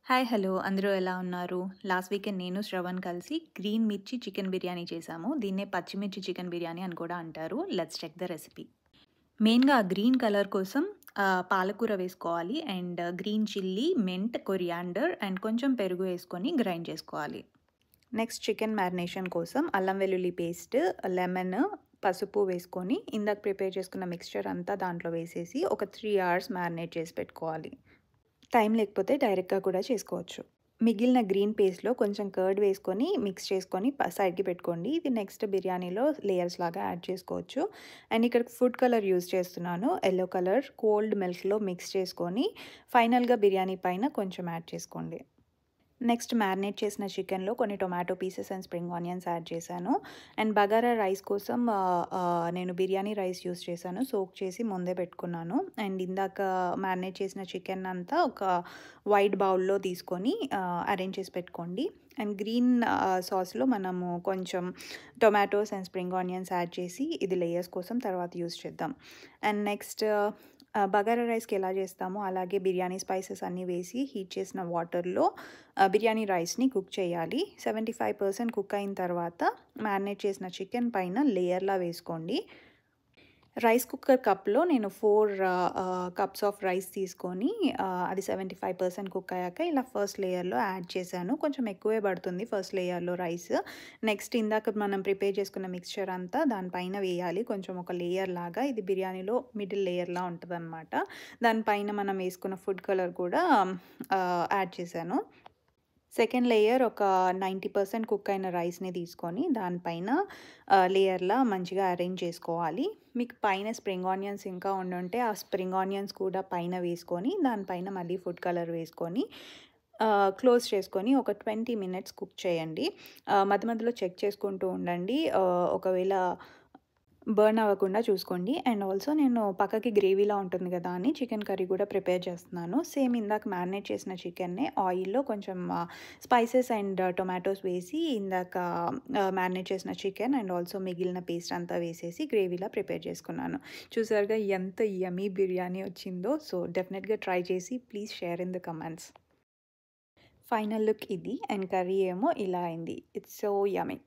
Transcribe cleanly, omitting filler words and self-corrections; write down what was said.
Hi! Hello! అందరూ ఎలా ఉన్నారు? లాస్ట్ వీకెండ్ నేను, శ్రవణ్ కలిసి గ్రీన్ మిర్చి చికెన్ బిర్యానీ చేశాము. దీన్నే పచ్చిమిర్చి చికెన్ బిర్యానీ అని కూడా అంటారు. Let's check the recipe. మెయిన్‌గా ఆ గ్రీన్ కలర్ కోసం పాలకూర వేసుకోవాలి. And green chilli, mint, coriander and కొంచెం పెరుగు వేసుకొని గ్రైండ్ చేసుకోవాలి. నెక్స్ట్ చికెన్ మ్యారినేషన్ కోసం అల్లం వెల్లుల్లి పేస్ట్, లెమన్, పసుపు వేసుకొని ఇందాక ప్రిపేర్ చేసుకున్న మిక్స్చర్ అంతా దాంట్లో వేసేసి ఒక 3 అవర్స్ మ్యారినేట్ చేసి పెట్టుకోవాలి. టైం లేకపోతే డైరెక్ట్‌గా కూడా చేసుకోవచ్చు. మిగిలిన గ్రీన్ పేస్ట్‌లో కొంచెం కర్డ్ వేసుకొని మిక్స్ చేసుకొని సైడ్‌కి పెట్టుకోండి. ఇది నెక్స్ట్ బిర్యానీలో లేయర్స్ లాగా యాడ్ చేసుకోవచ్చు. అండ్ ఇక్కడ ఫుడ్ కలర్ యూజ్ చేస్తున్నాను. యెల్లో కలర్ కోల్డ్ మిల్క్‌లో మిక్స్ చేసుకొని ఫైనల్‌గా బిర్యానీ పైన కొంచెం యాడ్ చేసుకోండి. నెక్స్ట్ మ్యారినేట్ చేసిన చికెన్‌లో కొన్ని tomato pieces and spring onions add చేశాను. అండ్ బగారా రైస్ కోసం నేను బిర్యానీ రైస్ యూజ్ చేశాను. సోక్ చేసి ముందే పెట్టుకున్నాను. అండ్ ఇందాక మ్యారినేట్ చేసిన చికెన్ అంతా ఒక వైట్ బౌల్‌లో తీసుకొని అరేంజ్ చేసి పెట్టుకోండి. అండ్ గ్రీన్ సాస్‌లో మనము కొంచెం tomatoes and spring onions add చేసి ఇది లేయర్స్ కోసం తర్వాత యూజ్ చేద్దాం. అండ్ నెక్స్ట్ బగారా రైస్‌కి ఎలా చేస్తామో అలాగే బిర్యానీ స్పైసెస్ అన్నీ వేసి హీట్ చేసిన వాటర్‌లో బిర్యానీ రైస్‌ని కుక్ చేయాలి. 75% కుక్ అయిన తర్వాత మ్యారినేట్ చేసిన చికెన్ పైన లేయర్‌లా వేసుకోండి. రైస్ కుక్కర్ కప్‌లో నేను 4 కప్స్ ఆఫ్ రైస్ తీసుకొని అది 75% కుక్ అయ్యాక ఇలా ఫస్ట్ లేయర్‌లో యాడ్ చేశాను. కొంచెం ఎక్కువే పడుతుంది ఫస్ట్ లేయర్‌లో రైస్. నెక్స్ట్ ఇందాక మనం ప్రిపేర్ చేసుకున్న మిక్స్చర్ అంతా దానిపైన వేయాలి. కొంచెం ఒక లేయర్ లాగా ఇది బిర్యానీలో మిడిల్ లేయర్‌లా ఉంటదనమాట. దానిపైన మనం వేసుకున్న ఫుడ్ కలర్ కూడా యాడ్ చేశాను. సెకండ్ లేయర్ ఒక 90% కుక్ అయిన రైస్‌ని తీసుకొని దానిపైన లేయర్‌లా మంచిగా అరేంజ్ చేసుకోవాలి. మీకు పైన స్ప్రింగ్ ఆనియన్స్ ఇంకా ఉండుంటే ఆ స్ప్రింగ్ ఆనియన్స్ కూడా పైన వేసుకొని దానిపైన మళ్ళీ ఫుడ్ కలర్ వేసుకొని క్లోజ్ చేసుకొని ఒక 20 మినిట్స్ కుక్ చేయండి. మధ్య మధ్యలో చెక్ చేసుకుంటూ ఉండండి. ఒకవేళ బర్న్ అవ్వకుండా చూసుకోండి. అండ్ ఆల్సో నేను పక్కకి గ్రేవీలా ఉంటుంది కదా అని చికెన్ కర్రీ కూడా ప్రిపేర్ చేస్తున్నాను. సేమ్ ఇందాక మ్యారినేట్ చేసిన చికెన్‌ని ఆయిల్‌లో కొంచెం స్పైసెస్ అండ్ టొమాటోస్ వేసి ఇందాక మ్యారినేట్ చేసిన చికెన్ అండ్ ఆల్సో మిగిలిన పేస్ట్ అంతా వేసేసి గ్రేవీలా ప్రిపేర్ చేసుకున్నాను. చూసారుగా ఎంత యమ్మీ బిర్యానీ వచ్చిందో. సో, డెఫినెట్‌గా ట్రై చేసి please share in the comments. Final look ఇది అండ్ కర్రీ ఏమో ఇలా అయింది. It's so yummy.